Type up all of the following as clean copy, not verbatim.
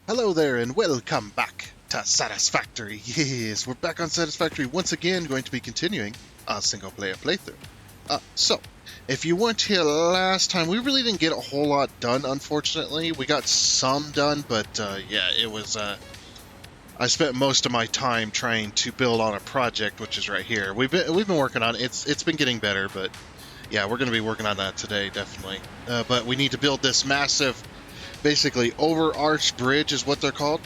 Hello there and welcome back to Satisfactory. Yes, we're back on Satisfactory once again, going to be continuing our single player playthrough. So, if you weren't here last time, we really didn't get a whole lot done, unfortunately. We got some done, but yeah, it was, I spent most of my time trying to build on a project, which is right here. We've been working on it. It's been getting better, but yeah, we're going to be working on that today, definitely. But we need to build this massive, basically overarched bridge is what they're called.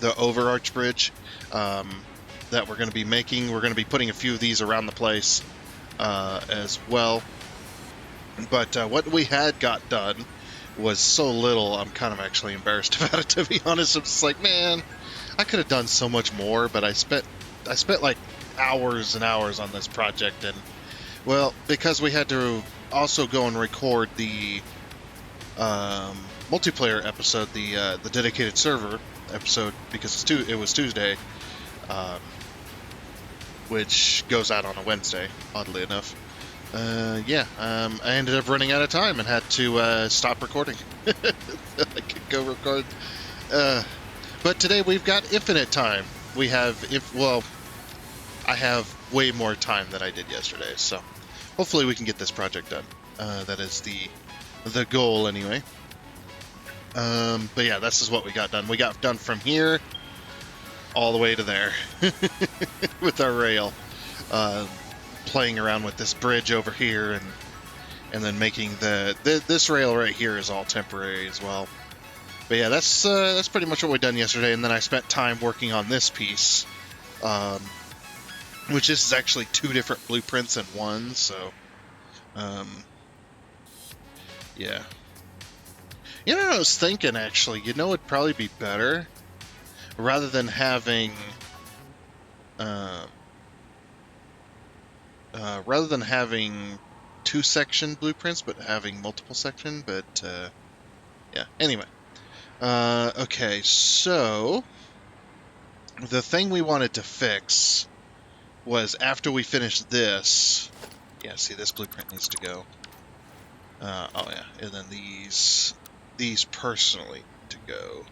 The overarch bridge that we're going to be making. We're going to be putting a few of these around the place as well. But what we had got done was so little, I'm kind of actually embarrassed about it, to be honest. I'm just like, man, I could have done so much more, but I spent like hours and hours on this project, and well, because we had to also go and record the multiplayer episode, the dedicated server episode, because it was Tuesday, which goes out on a Wednesday, oddly enough. I ended up running out of time and had to stop recording. I could go record. But today we've got infinite time. I have way more time than I did yesterday, so hopefully we can get this project done. That is the goal anyway. But yeah, this is what we got done. We got done from here all the way to there with our rail. Playing around with this bridge over here, and then making this rail right here is all temporary as well. But yeah, that's pretty much what we done yesterday. And then I spent time working on this piece, which is actually two different blueprints in one. So, yeah. You know what I was thinking, actually? You know, it'd probably be better, rather than having two-section blueprints, but having multiple section. But yeah. Anyway, okay. So the thing we wanted to fix was after we finished this. Yeah. See, this blueprint needs to go. Oh yeah, and then these personally to go.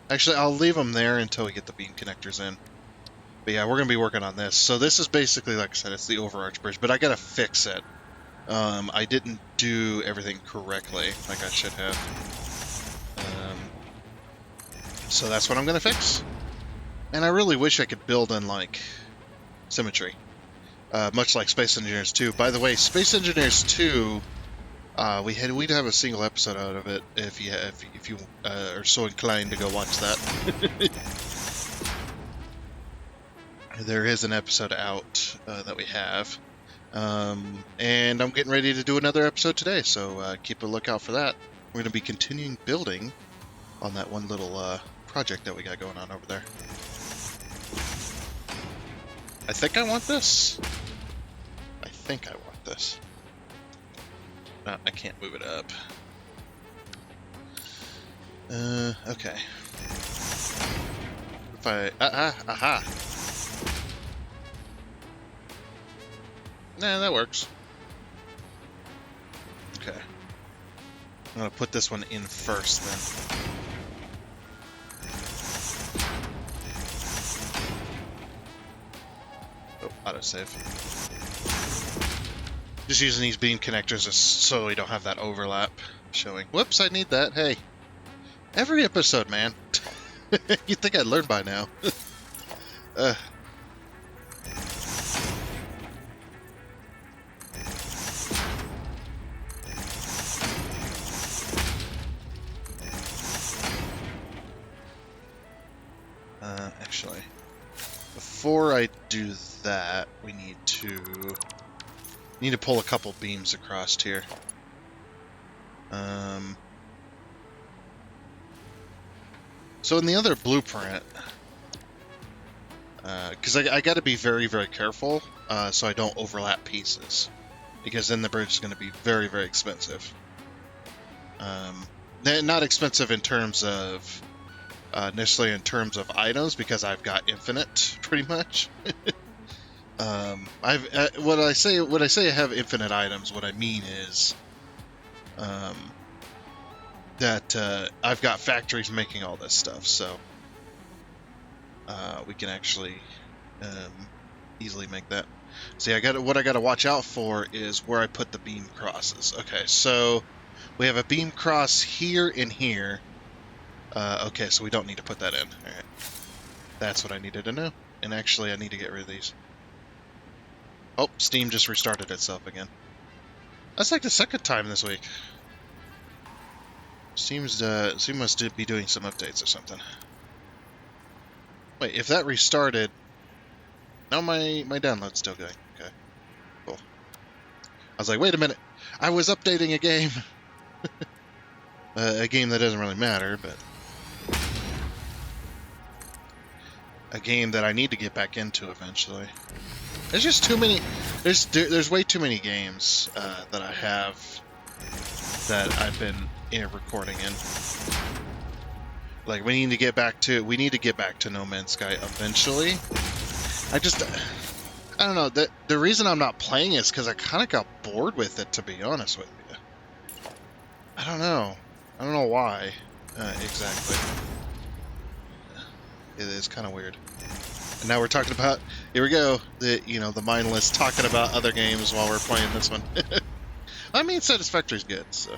Actually, I'll leave them there until we get the beam connectors in. But yeah, we're going to be working on this. So this is basically, like I said, it's the overarch bridge, but I got to fix it. I didn't do everything correctly like I should have. So that's what I'm going to fix. And I really wish I could build in, like, symmetry. Much like Space Engineers 2. By the way, Space Engineers 2... we'd have a single episode out of it if you are so inclined to go watch that. There is an episode out that we have, and I'm getting ready to do another episode today, so keep a lookout for that. We're going to be continuing building on that one little project that we got going on over there. I think I want this. No, I can't move it up. Okay. If I... aha! Nah, that works. Okay. I'm gonna put this one in first, then. Oh, autosave. Just using these beam connectors just so we don't have that overlap showing. Whoops, I need that. Hey. Every episode, man. You'd think I'd learn by now. Actually, before I do that, we need to pull a couple beams across here. So in the other blueprint, because I got to be very, very careful so I don't overlap pieces, because then the bridge is going to be very, very expensive. Not expensive in terms of necessarily in terms of items, because I've got infinite pretty much. When I say I have infinite items, what I mean is that I've got factories making all this stuff, so we can actually easily make that. See, what I got to watch out for is where I put the beam crosses. Okay, so we have a beam cross here and here. Okay, so we don't need to put that in. All right, that's what I needed to know. And actually, I need to get rid of these. Oh, Steam just restarted itself again. That's like the second time this week. Steam must be doing some updates or something. Wait, if that restarted, now my download's still going. Okay, cool. I was like, wait a minute, I was updating a game. A game that doesn't really matter, but a game that I need to get back into eventually. There's just too many. There's way too many games that I have that I've been recording in. Like we need to get back to No Man's Sky eventually. I don't know. The reason I'm not playing is because I kind of got bored with it, to be honest with you. I don't know why exactly. It is kind of weird. And now we're talking about, here we go, the mindless talking about other games while we're playing this one. I mean, Satisfactory's good, so.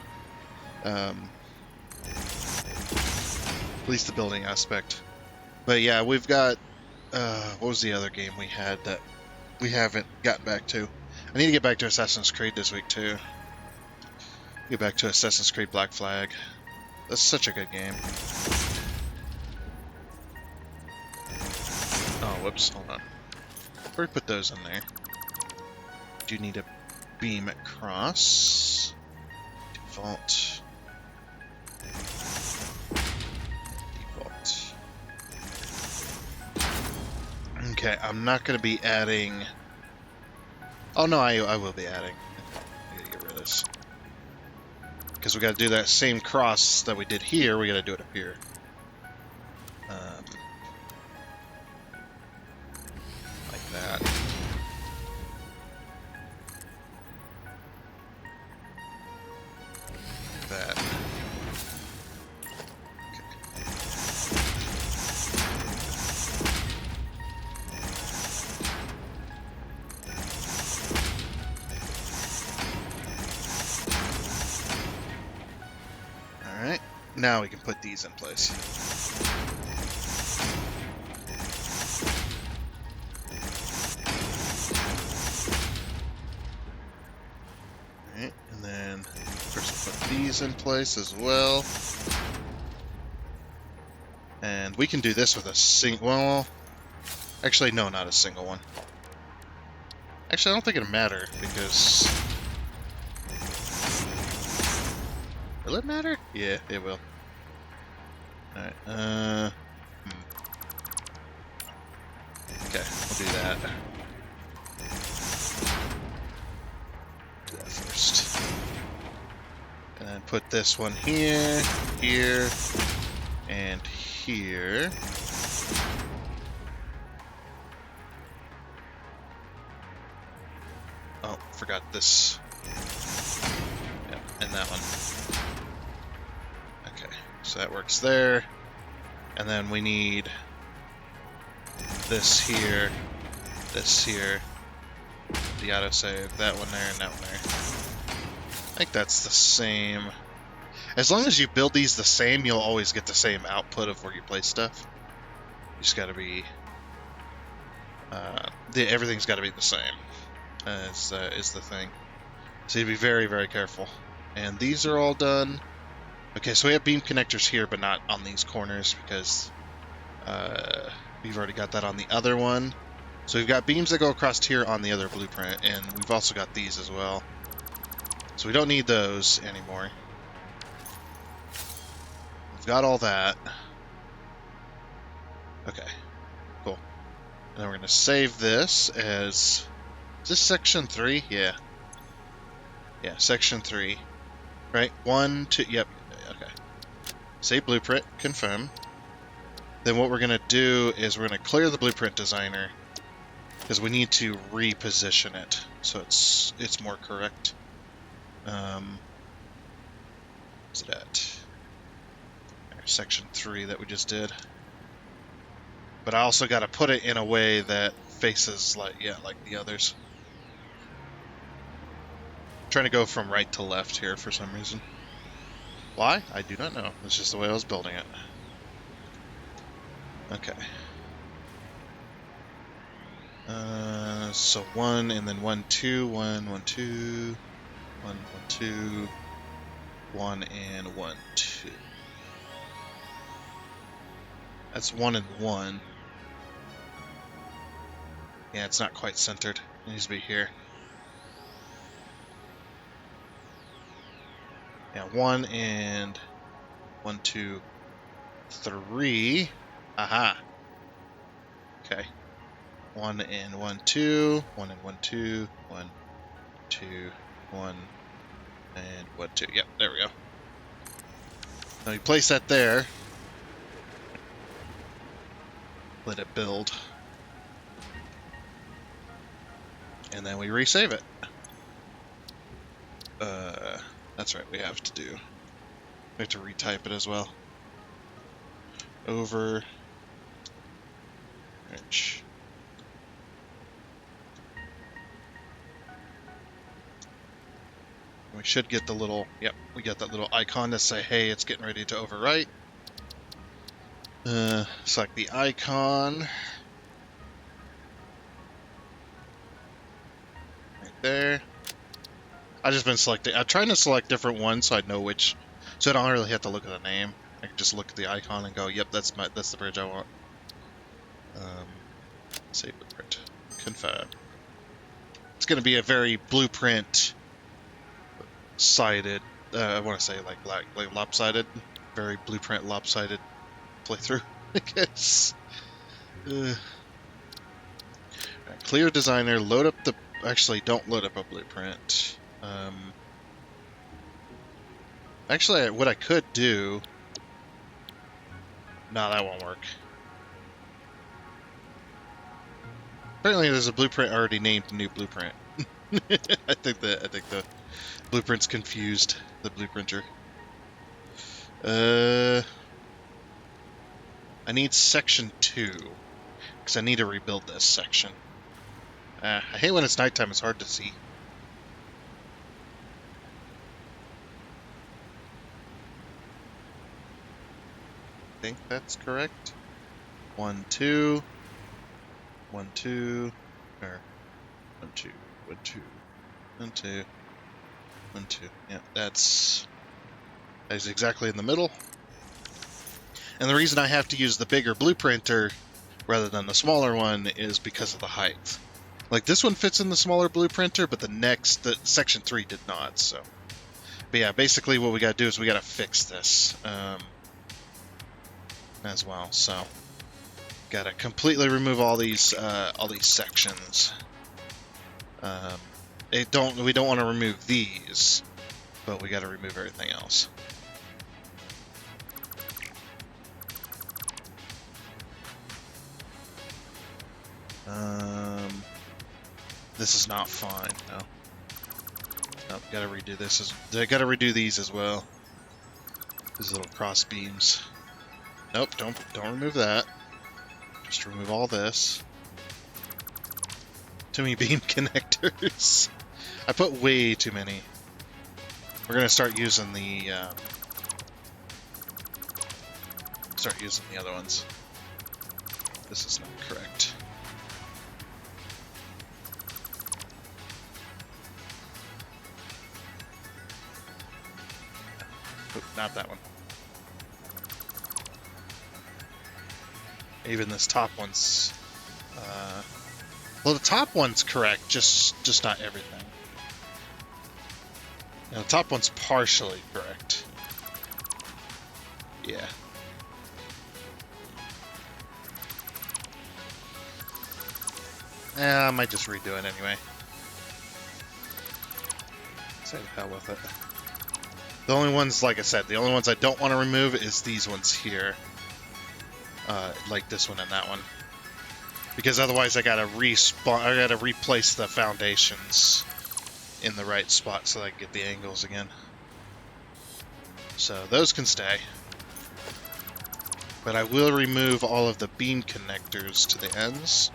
At least the building aspect. But yeah, we've got, what was the other game we had that we haven't gotten back to? I need to get back to Assassin's Creed this week, too. Get back to Assassin's Creed Black Flag. That's such a good game. Oh, whoops, hold on. Before we put those in there, do you need a beam across? Default. Default. Okay, I'm not going to be adding... Oh, no, I will be adding. I gotta get rid of this. Because we got to do that same cross that we did here, we got to do it up here. Like that. Like that. Okay. Alright, now we can put these in place. Alright, and then first we'll put these in place as well. And we can do this with a well, actually no, not a single one. Actually, I don't think it'll matter, because... Will it matter? Yeah, it will. Alright, Okay, we'll do that. Do that first. And then put this one here, here, and here. Oh, forgot this. Yep, and that one. Okay, so that works there. And then we need this here, the autosave, that one there, and that one there. I think that's the same. As long as you build these the same, you'll always get the same output of where you place stuff. You just gotta be... everything's gotta be the same, is the thing. So you be very, very careful. And these are all done. Okay, so we have beam connectors here, but not on these corners, because we've already got that on the other one. So we've got beams that go across here on the other blueprint, and we've also got these as well. So we don't need those anymore. We've got all that. Okay, cool. And then we're going to save this as... Is this section 3? Yeah. Yeah, section 3. Right? 1, 2... Yep. Okay. Save blueprint. Confirm. Then what we're going to do is we're going to clear the blueprint designer, because we need to reposition it so it's more correct. What's it at? section 3 that we just did. But I also got to put it in a way that faces like the others. I'm trying to go from right to left here for some reason. Why? I do not know. It's just the way I was building it. Okay. So 1 and then 1, 2, 1, 1, 2, 1, 1, 2, 1 and 1, 2. That's 1 and 1. Yeah, it's not quite centered. It needs to be here. Yeah, 1 and 1, 2, 3. Aha. Okay. 1 and 1, 2. 1 and 1, 2. 1, 2, 1, and 1, 2. Yep, there we go. Now you place that there. Let it build. And then we resave it. That's right, we have to do. We have to retype it as well. Over. Inch. We should get the little, yep, we got that little icon to say, hey, it's getting ready to overwrite. Select the icon. Right there. I've just been selecting, I'm trying to select different ones so I know which, so I don't really have to look at the name. I can just look at the icon and go, yep, that's the bridge I want. Save blueprint. Confirm. It's going to be a very blueprint sided, I want to say like lopsided, very blueprint lopsided playthrough, I guess. Right, clear designer, load up the, actually don't load up a blueprint. Actually, what I could do, no, that won't work. Apparently there's a blueprint already named new blueprint. I think the blueprint's confused the blueprinter. I need section 2 because I need to rebuild this section. I hate when it's nighttime, it's hard to see. I think that's correct. 1, 2, 1, 2, or 1, 2, 1, 2, 1, 2, 1, 2. Yeah, that's exactly in the middle. And the reason I have to use the bigger blueprinter rather than the smaller one is because of the height. Like this one fits in the smaller blueprinter, but the section 3 did not. So, but yeah, basically what we got to do is we got to fix this as well. So, got to completely remove all these sections. We don't want to remove these, but we got to remove everything else. This is not fine. No. Nope, gotta redo this. I gotta redo these as well. These little cross beams. Nope, don't remove that. Just remove all this. Too many beam connectors. I put way too many. We're gonna start using the other ones. This is not correct. Oop, not that one. Even this top one's well, the top one's correct, just not everything. Now, the top one's partially correct. Yeah. I might just redo it anyway. Say the hell with it. The only ones, like I said, the only ones I don't want to remove is these ones here. Like this one and that one. Because otherwise I gotta replace the foundations in the right spot so that I can get the angles again. So those can stay. But I will remove all of the beam connectors to the ends.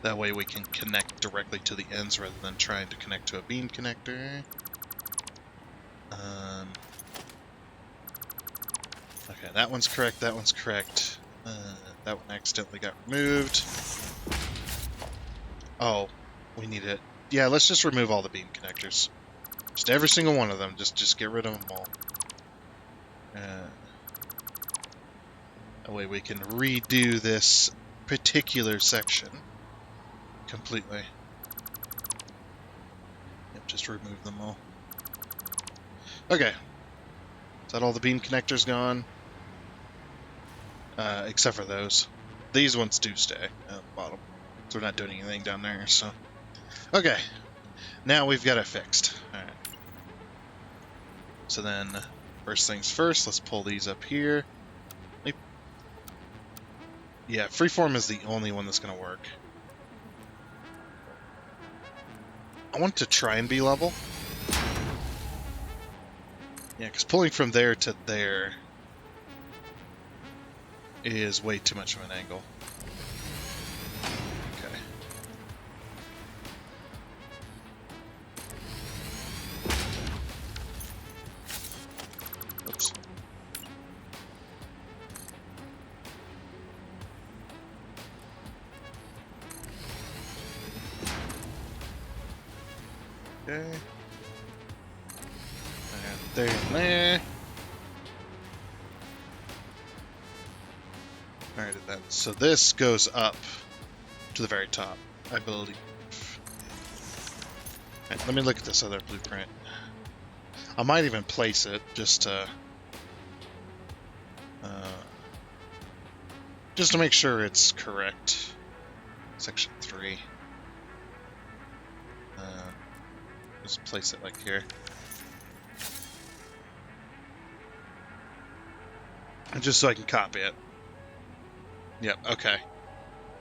That way we can connect directly to the ends rather than trying to connect to a beam connector. Okay, that one's correct, that one's correct. That one accidentally got removed. Oh, we need it. Yeah, let's just remove all the beam connectors. Just every single one of them. Just get rid of them all. That way we can redo this particular section completely. Yep, just remove them all. Okay. Is that all the beam connectors gone? Except for those. These ones do stay at the bottom. So we're not doing anything down there, so. Okay. Now we've got it fixed. Alright. So then, first things first, let's pull these up here. Yeah, freeform is the only one that's going to work. I want to try and be level. Yeah, because pulling from there to there is way too much of an angle. Okay. Oops. Okay. And there and there. Alright, then. So this goes up to the very top, I believe. Right, let me look at this other blueprint. I might even place it just to make sure it's correct. Section 3. Just place it like here. And just so I can copy it. Yep, okay.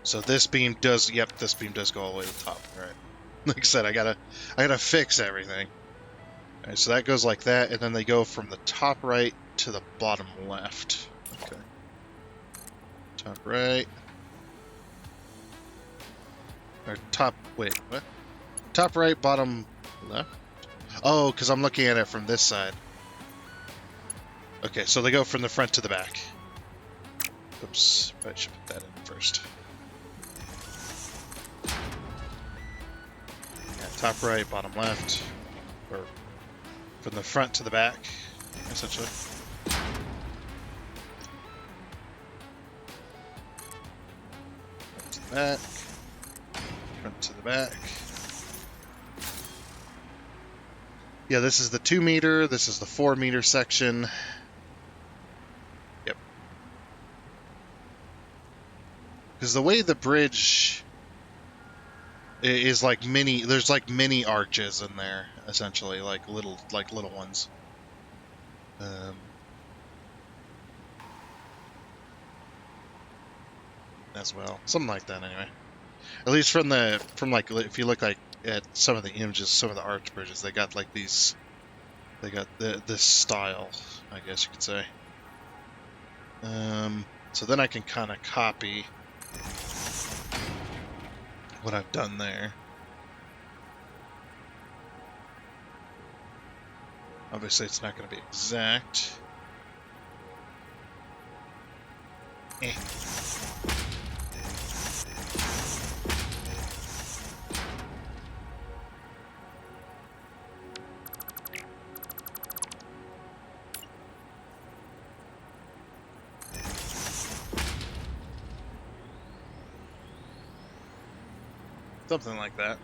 So this beam does, yep, this beam does go all the way to the top, right? Like I said, I gotta fix everything. Alright, so that goes like that, and then they go from the top right to the bottom left. Okay. Top right. Or top, wait, what? Top right, bottom left? Oh, because I'm looking at it from this side. Okay, so they go from the front to the back. Oops, I should put that in first. Yeah, top right, bottom left. Or from the front to the back, essentially. Front to the back. Front to the back. Yeah, this is the 2 meter, this is the 4 meter section. Yep. Because the way the bridge is like there's like mini arches in there, essentially, like little ones. As well. Something like that anyway. At least from like, if you look like at some of the images, some of the arch bridges, they got like these, they got this style, I guess you could say. So then I can kind of copy what I've done there. Obviously it's not going to be exact. Something like that.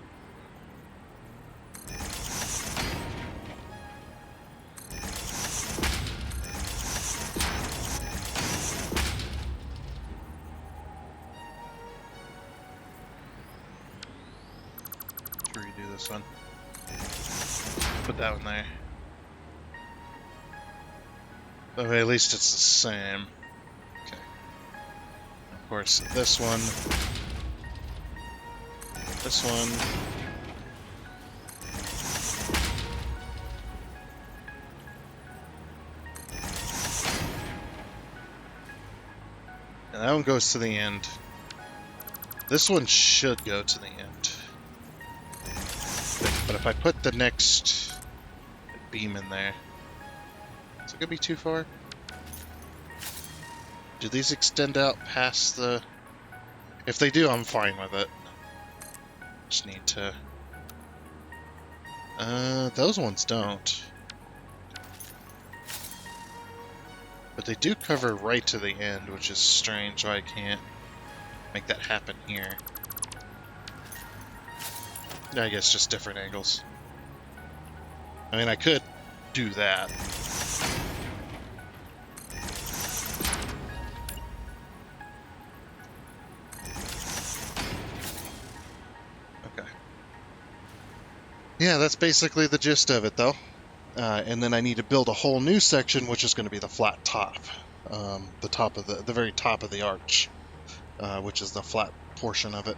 Redo this one. Put that one there. Okay, at least it's the same. Okay. Of course, this one. This one. And that one goes to the end. This one should go to the end. But if I put the next beam in there, is it gonna be too far? Do these extend out past the... If they do, I'm fine with it. Just need to... those ones don't. But they do cover right to the end, which is strange why I can't make that happen here. I guess just different angles. I mean, I could do that. Okay. Yeah, that's basically the gist of it, though. And then I need to build a whole new section, which is going to be the flat top. The top of the very top of the arch, which is the flat portion of it.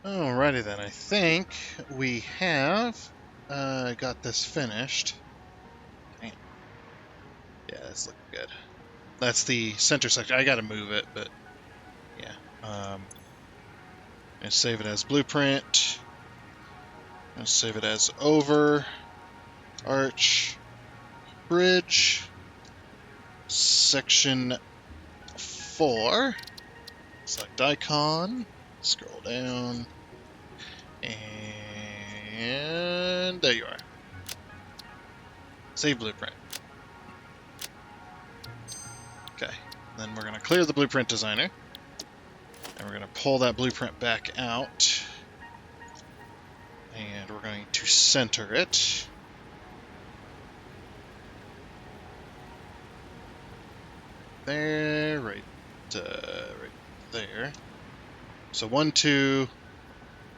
Alrighty then, I think we have got this finished. Damn. Yeah, that's looking good. That's the center section. I gotta move it, but yeah. And save it as blueprint. And save it as over, arch, bridge, section 4. Select icon, scroll down, and there you are. Save blueprint. Okay, then we're going to clear the blueprint designer, and we're going to pull that blueprint back out, and we're going to center it. There, right there. So 1, 2,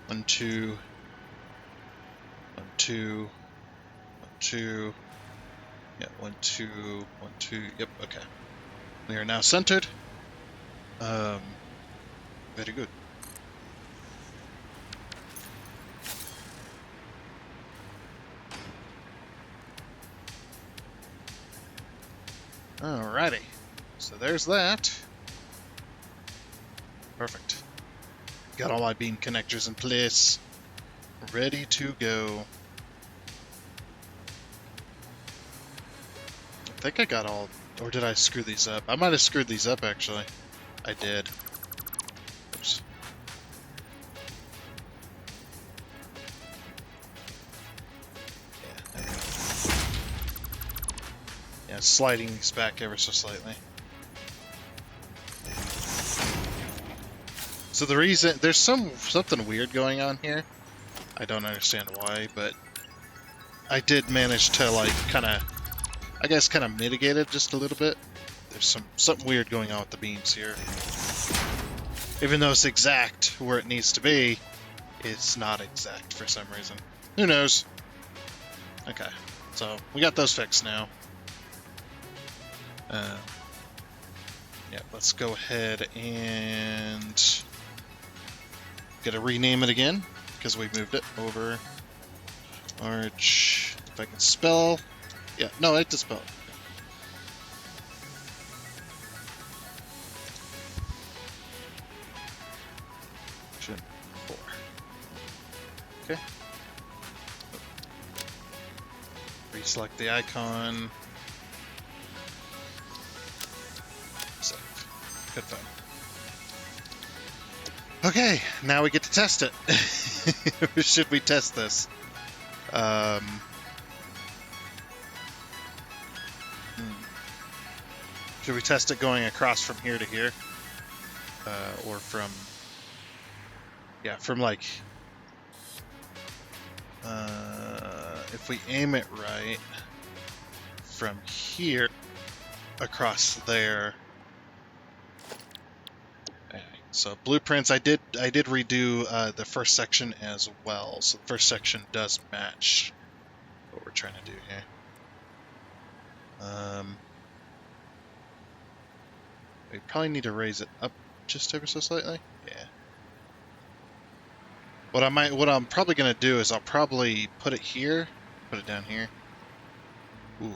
1, 2, 1, 2, 1, 2. Yeah, 1, 2, 1, 2. Yep, okay. We are now centered. Very good. Alrighty. So there's that. Perfect. Got all my beam connectors in place. Ready to go. I think I got all... Or did I screw these up? I might have screwed these up, actually. I did. Oops. Yeah, there we go. Yeah, sliding these back ever so slightly. So the reason... There's something weird going on here. I don't understand why, but... I did manage to, like, kind of mitigate it just a little bit. There's something weird going on with the beams here. Even though it's exact where it needs to be, it's not exact for some reason. Who knows? Okay, so we got those fixed now. Yeah, let's go ahead and gotta rename it again because we moved it over. Arch. If I can spell. Yeah, no, I have to spell. Section 4. Okay. Reselect the icon. Save. Good fun. Okay, now we get to test it. Should we test this? Should we test it going across from here to here? Or from... Yeah, from like... if we aim it right, from here across there. Okay, so blueprints, I did redo the first section as well. So the first section does match what we're trying to do here. We probably need to raise it up just ever so slightly. Yeah. What I'm probably gonna do is I'll probably put it here, put it down here. Ooh.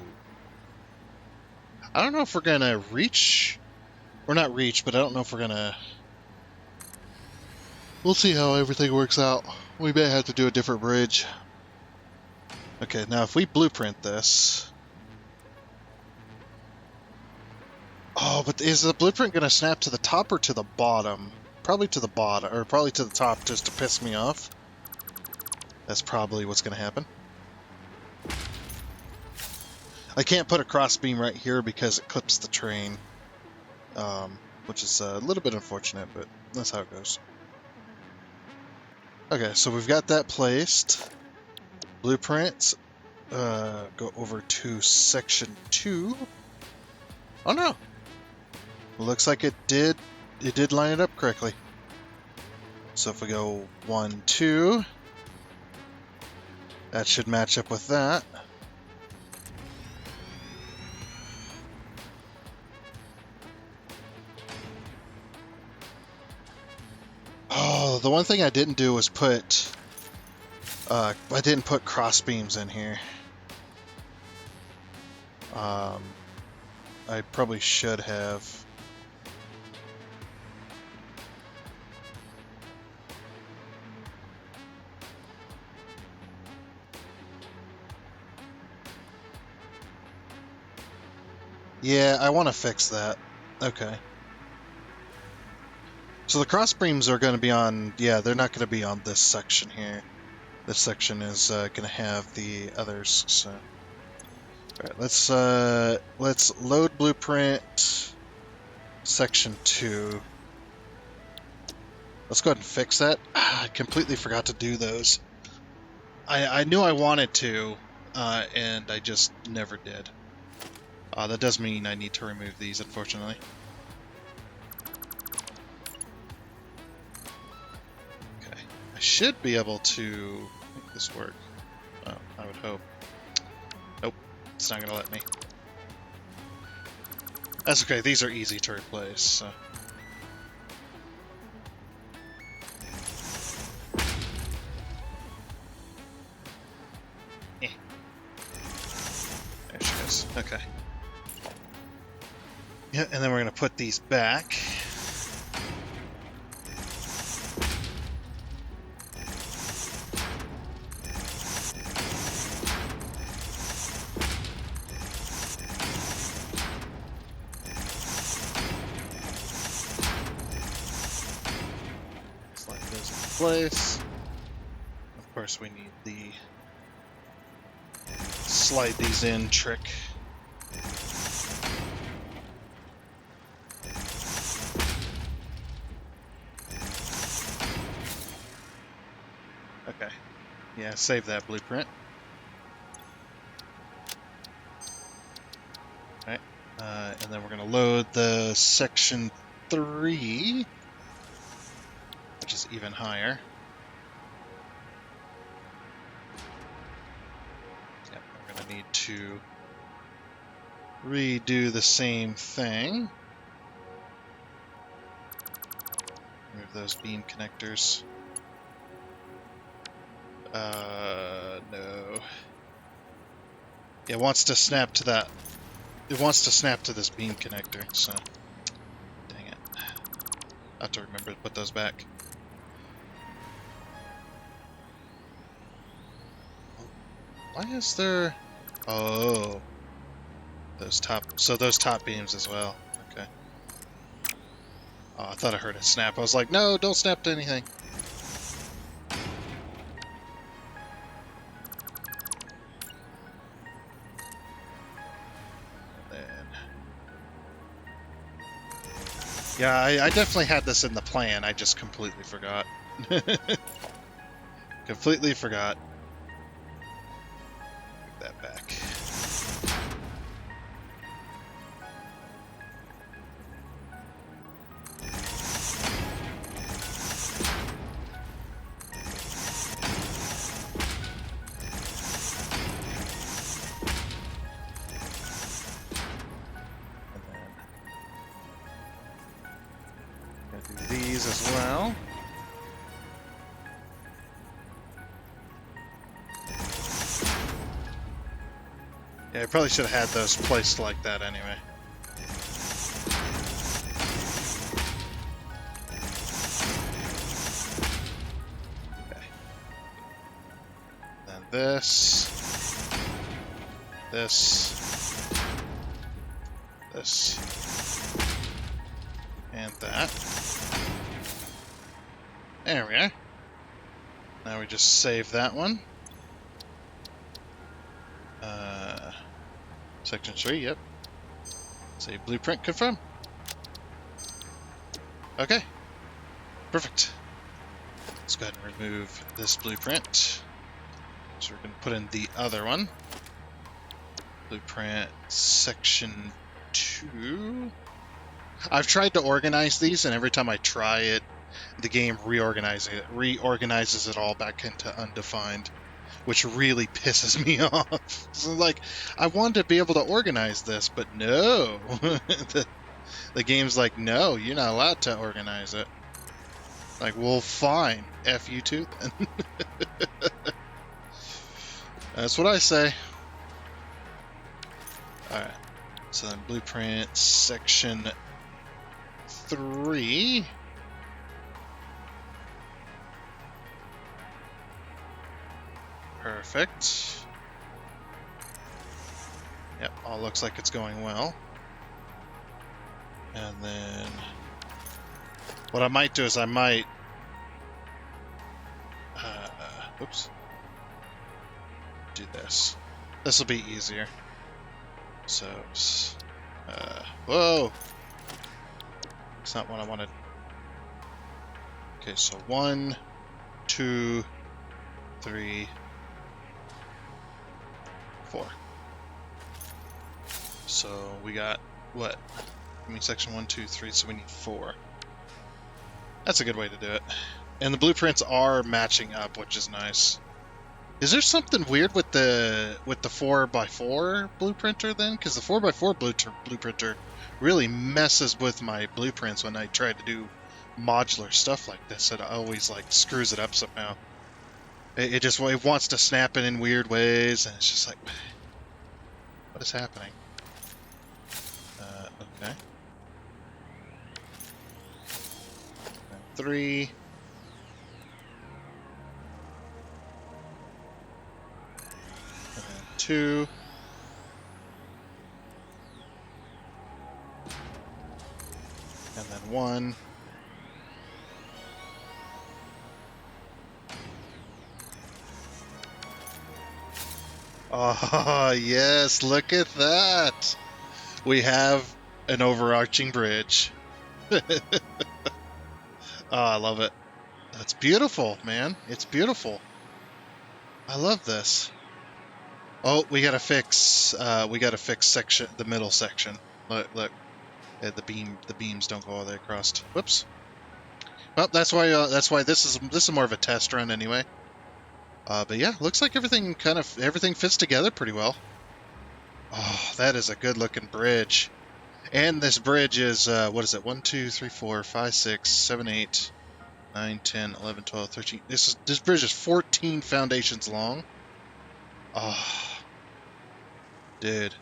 I don't know if we're gonna reach, or not reach, but I don't know if we're gonna... We'll see how everything works out. We may have to do a different bridge. Okay, now if we blueprint this... Oh, but is the blueprint gonna snap to the top or to the bottom? Probably to the bottom, or probably to the top just to piss me off. That's probably what's gonna happen. I can't put a crossbeam right here because it clips the train. Which is a little bit unfortunate, but that's how it goes. Okay, so we've got that placed. Blueprints. Go over to section 2. Oh no! Looks like it did line it up correctly. So if we go 1, 2, that should match up with that. Oh, the one thing I didn't do was I didn't put cross beams in here. I probably should have. Yeah, I want to fix that. Okay. So the cross beams are going to be on, yeah, they're not going to be on this section here. This section is going to have the others, so. Alright, let's load blueprint section 2. Let's go ahead and fix that. I completely forgot to do those. I knew I wanted to, and I just never did. That does mean I need to remove these, unfortunately. Okay, I should be able to make this work. Well, I would hope. Nope, it's not gonna let me. That's okay, these are easy to replace, so. There she is, okay. Yeah, and then we're gonna put these back. Slide those in place. Of course, we need the slide these in trick. Okay. Yeah, save that blueprint. Okay. And then we're going to load the section 3, which is even higher. Yep, we're going to need to redo the same thing. Remove those beam connectors. No. It wants to snap to that. It wants to snap to this beam connector, so. Dang it. I have to remember to put those back. Why is there... Oh. Those top beams as well. Okay. Oh, I thought I heard it snap. I was like, no, don't snap to anything. Yeah, I definitely had this in the plan. I just completely forgot. Completely forgot. Put that back. These as well. Yeah, I probably should have had those placed like that anyway. this, and that. There we are. Now we just save that one. Section 3, yep. Save blueprint, confirm. Okay. Perfect. Let's go ahead and remove this blueprint. So we're going to put in the other one. Blueprint section 2. I've tried to organize these, and every time I try it, the game reorganizes it all back into undefined, which really pisses me off. So, like, I wanted to be able to organize this, but no. the game's like, no, you're not allowed to organize it. Like, well, fine. F you too, then. That's what I say. Alright. So then blueprint section 3. Perfect. Yep, all looks like it's going well. And then what I might do is I might oops. Do this. This will be easier. So whoa! It's not what I wanted. Okay, so 1, 2, 3, 4. So we got what? I mean, section 1, 2, 3. So we need 4. That's a good way to do it. And the blueprints are matching up, which is nice. Is there something weird with the 4x4 blueprinter then? Because the 4x4 blueprinter really messes with my blueprints when I try to do modular stuff like this. It always like screws it up somehow. It wants to snap it in weird ways, and it's just like, what is happening? Okay. 3. And then 2. And then 1. Oh, yes, look at that. We have an overarching bridge. Oh, I love it. That's beautiful, man. It's beautiful. I love this. Oh, we gotta fix section, the middle section. Look. The beams don't go all the way across. Whoops. Well, that's why this is more of a test run anyway. But yeah, looks like everything fits together pretty well. Oh, that is a good looking bridge. And this bridge is, what is it? 1, 2, 3, 4, 5, 6, 7, 8, 9, 10, 11, 12, 13. This bridge is 14 foundations long. Oh, dude.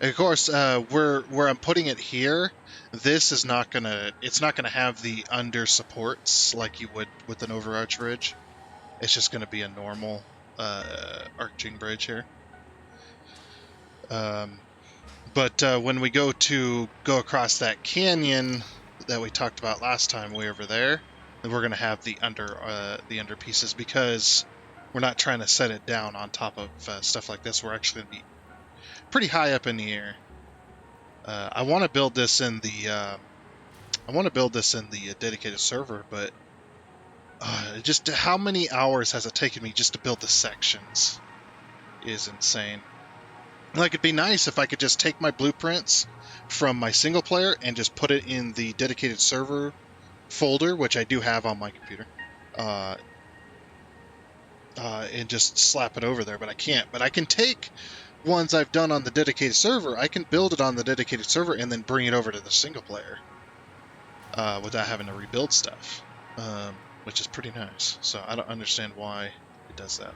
And of course, where I'm putting it here, this is it's not gonna have the under supports like you would with an overarch bridge. It's just gonna be a normal, arching bridge here. But when we go across that canyon that we talked about last time, way over there, we're gonna have the under pieces, because we're not trying to set it down on top of stuff like this. We're actually gonna be pretty high up in the air. I want to build this in the dedicated server, but just how many hours has it taken me just to build the sections is insane. Like, it'd be nice if I could just take my blueprints from my single player and just put it in the dedicated server folder, which I do have on my computer, and just slap it over there, but I can't. But I can take ones I've done on the dedicated server, I can build it on the dedicated server and then bring it over to the single player without having to rebuild stuff, which is pretty nice. So I don't understand why it does that.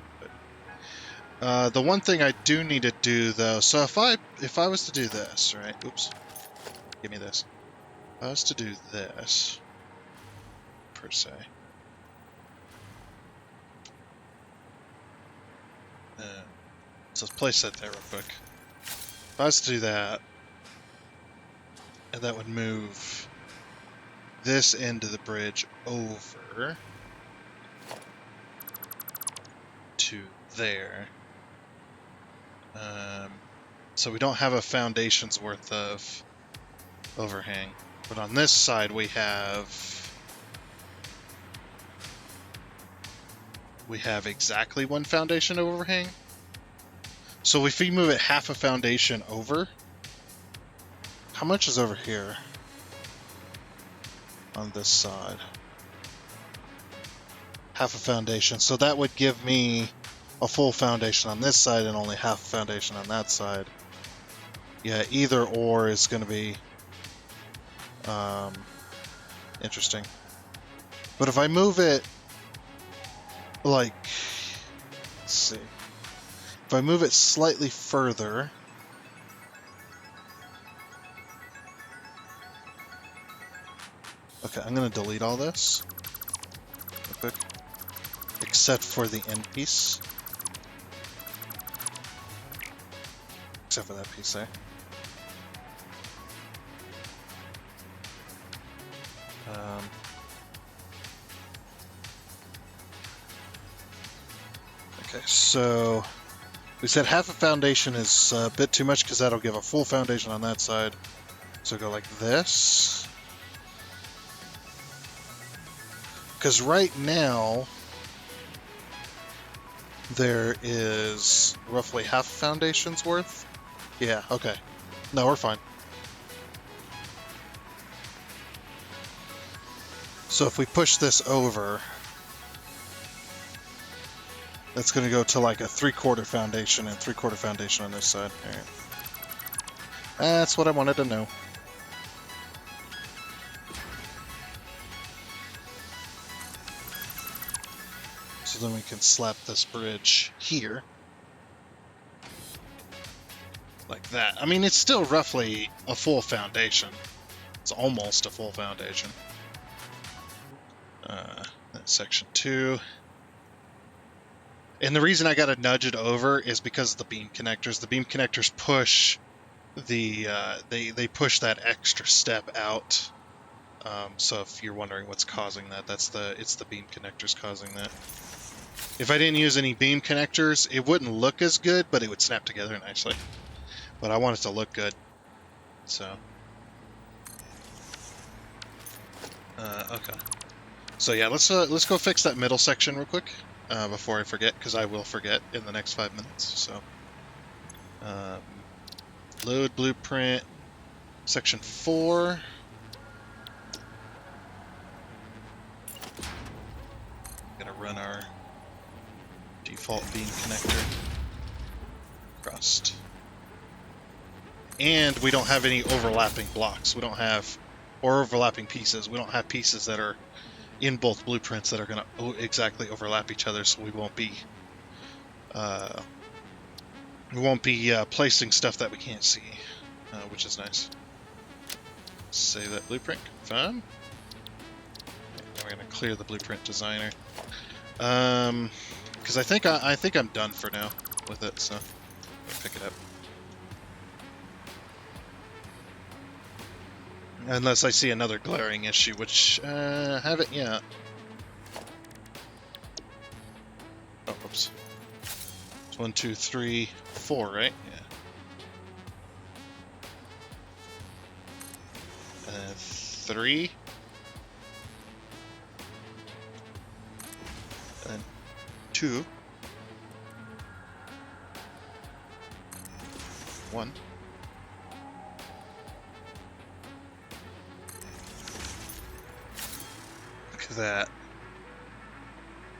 But the one thing I do need to do, though, so if I was to do this, right? Oops, give me this. If I was to do this, per se. So let's place that there real quick. If I was to do that, and that would move this end of the bridge over to there. So we don't have a foundation's worth of overhang. But on this side we have exactly one foundation overhang. So if we move it half a foundation over, how much is over here on this side? Half a foundation. So that would give me a full foundation on this side and only half a foundation on that side. Yeah, either or is going to be interesting. But if I move it like, let's see, if I move it slightly further, okay, I'm going to delete all this real quick, except for the end piece, except for that piece there. Okay, so we said half a foundation is a bit too much because that'll give a full foundation on that side. So go like this. Because right now, there is roughly half a foundation's worth. Yeah, okay. No, we're fine. So if we push this over, that's going to go to like a 3/4 foundation and 3/4 foundation on this side. All right. That's what I wanted to know. So then we can slap this bridge here. Like that. I mean, it's still roughly a full foundation. It's almost a full foundation. That's section 2. And the reason I got to nudge it over is because of the beam connectors. The beam connectors push the they push that extra step out. So if you're wondering what's causing that, it's the beam connectors causing that. If I didn't use any beam connectors, it wouldn't look as good, but it would snap together nicely. But I want it to look good, so okay. So yeah, let's go fix that middle section real quick before I forget, because I will forget in the next 5 minutes. So load blueprint section 4. Gonna run our default beam connector crust. And we don't have any overlapping blocks. We don't have, or overlapping pieces. We don't have pieces that are in both blueprints that are going to exactly overlap each other, so we won't be placing stuff that we can't see, which is nice. Save that blueprint. Confirm. Okay, we're going to clear the blueprint designer. Because I think I'm done for now with it, so I'll pick it up. Unless I see another glaring issue, which I haven't yet. Oh, oops. It's 1, 2, 3, 4, right? Yeah. 3. And 2. 1. That.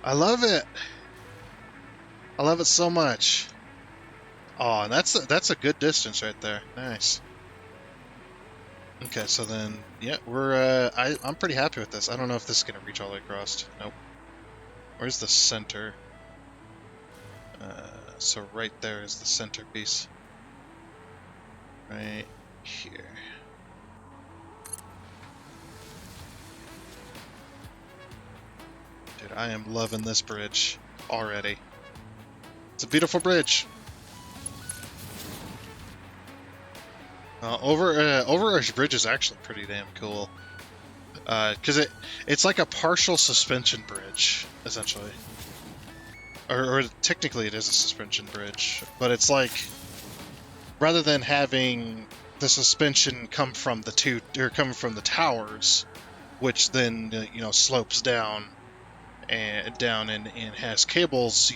I love it. I love it so much. Oh, and that's a good distance right there. Nice. Okay, so then yeah, I'm pretty happy with this. I don't know if this is gonna reach all the way across. Nope. Where's the center? So right there is the centerpiece. Right here. Dude, I am loving this bridge already. It's a beautiful bridge. Overarch Bridge is actually pretty damn cool. Because it's like a partial suspension bridge, essentially. Or technically it is a suspension bridge, but it's like, rather than having the suspension come from the towers, which then slopes down and has cables,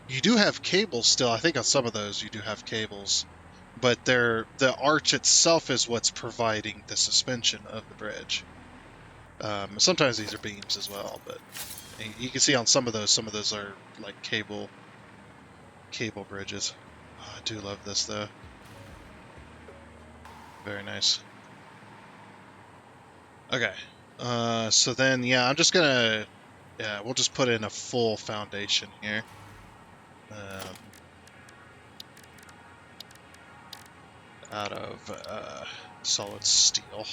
you do have cables still. I think on some of those you do have cables, but the arch itself is what's providing the suspension of the bridge. Sometimes these are beams as well, but you can see on some of those are like cable bridges. Oh, I do love this though. Very nice. Okay. So then, yeah, I'm just gonna, we'll just put in a full foundation here. Out of solid steel.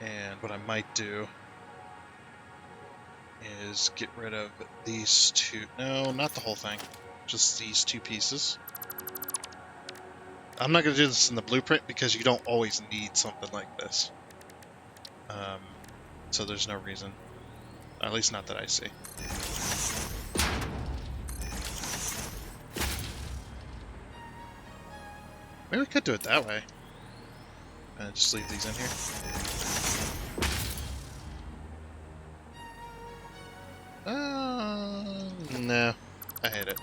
And what I might do is get rid of these two. No, not the whole thing. Just these two pieces. I'm not going to do this in the blueprint because you don't always need something like this. So there's no reason. At least not that I see. Maybe we could do it that way. And just leave these in here. No. I hate it.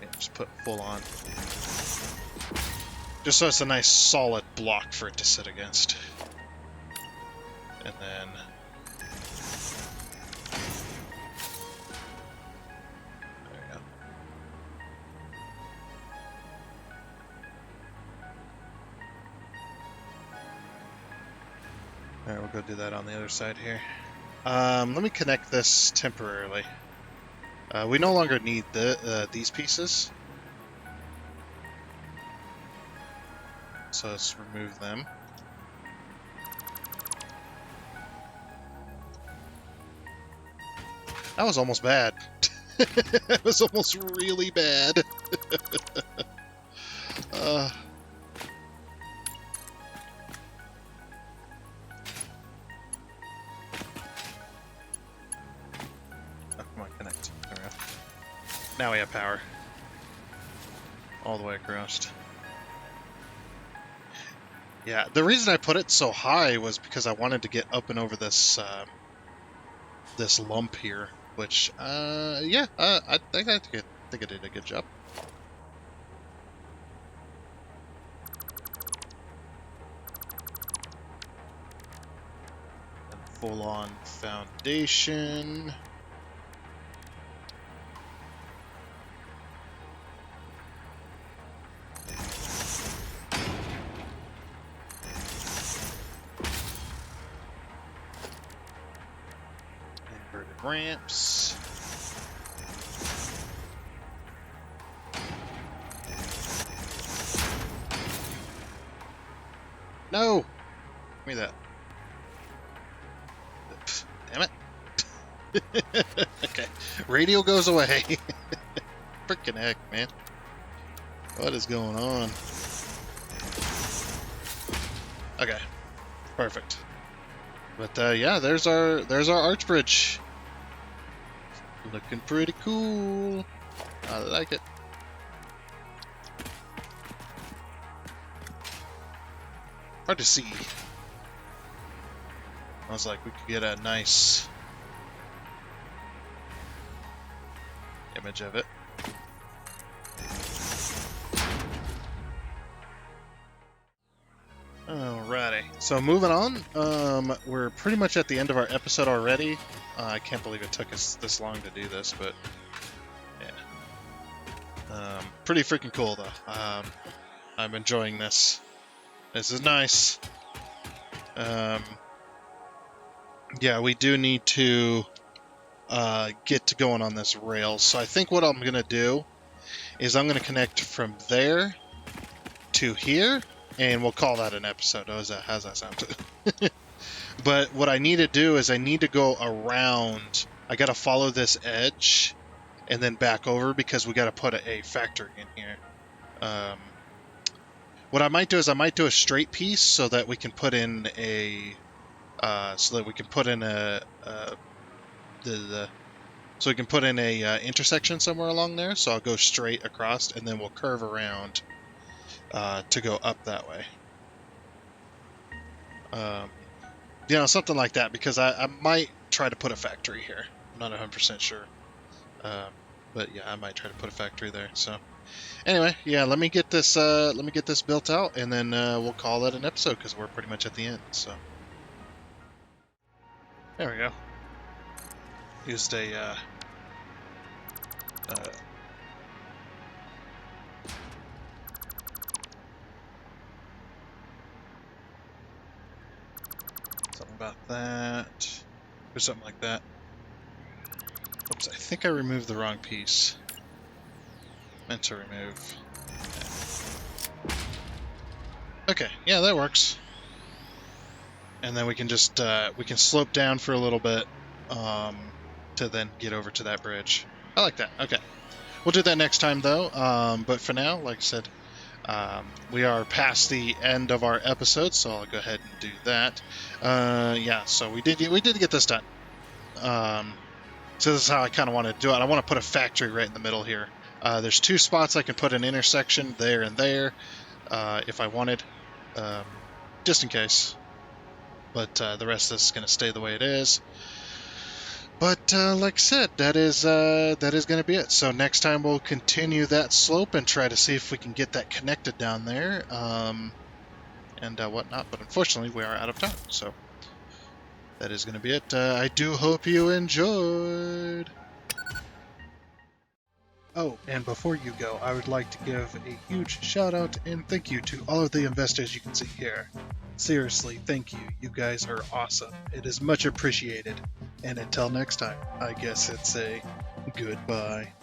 Yeah, just put full on. Just so it's a nice solid block for it to sit against. And then... there you go. Alright, we'll go do that on the other side here. Let me connect this temporarily. We no longer need these pieces. So let's remove them. That was almost bad. That was almost really bad. Oh, come on, connect. There we go. Now we have power. All the way across. Yeah, the reason I put it so high was because I wanted to get up and over this this lump here, which yeah, I think I did a good job. Full on foundation. Ramps. No! Give me that. Damn it. Okay. Radio goes away. Frickin' heck, man. What is going on? Okay. Perfect. But yeah, there's our arch bridge. Looking pretty cool. I like it. Hard to see. I was like, we could get a nice image of it. Alrighty, so moving on. We're pretty much at the end of our episode already. I can't believe it took us this long to do this, but yeah. Pretty freaking cool, though. I'm enjoying this. This is nice. Yeah, we do need to get to going on this rail. So I think what I'm going to do is I'm going to connect from there to here, and we'll call that an episode. How's that sound? But what I need to do is I need to go around. I got to follow this edge and then back over because we got to put a factory in here. What I might do is I might do a straight piece so that we can put in a intersection somewhere along there. So I'll go straight across and then we'll curve around to go up that way. Something like that, because I might try to put a factory here. I'm not 100% sure. But yeah, I might try to put a factory there. So anyway, yeah, let me get this built out, and then we'll call it an episode because we're pretty much at the end. So there we go. Used a something about that, or something like that. Oops, I think I removed the wrong piece. Meant to remove. Okay, yeah, that works. And then we can just we can slope down for a little bit to then get over to that bridge. I like that. Okay, we'll do that next time though. But for now, like I said, we are past the end of our episode, so I'll go ahead and do that. Yeah, so we did get this done. So this is how I kind of want to do it. I want to put a factory right in the middle here. There's two spots I can put an intersection there and there if I wanted, just in case. But the rest of this is going to stay the way it is. But like I said, that is going to be it. So next time we'll continue that slope and try to see if we can get that connected down there and whatnot. But unfortunately, we are out of time. So that is going to be it. I do hope you enjoyed. Oh, and before you go, I would like to give a huge shout out and thank you to all of the investors you can see here. Seriously, thank you. You guys are awesome. It is much appreciated. And until next time, I guess it's a goodbye.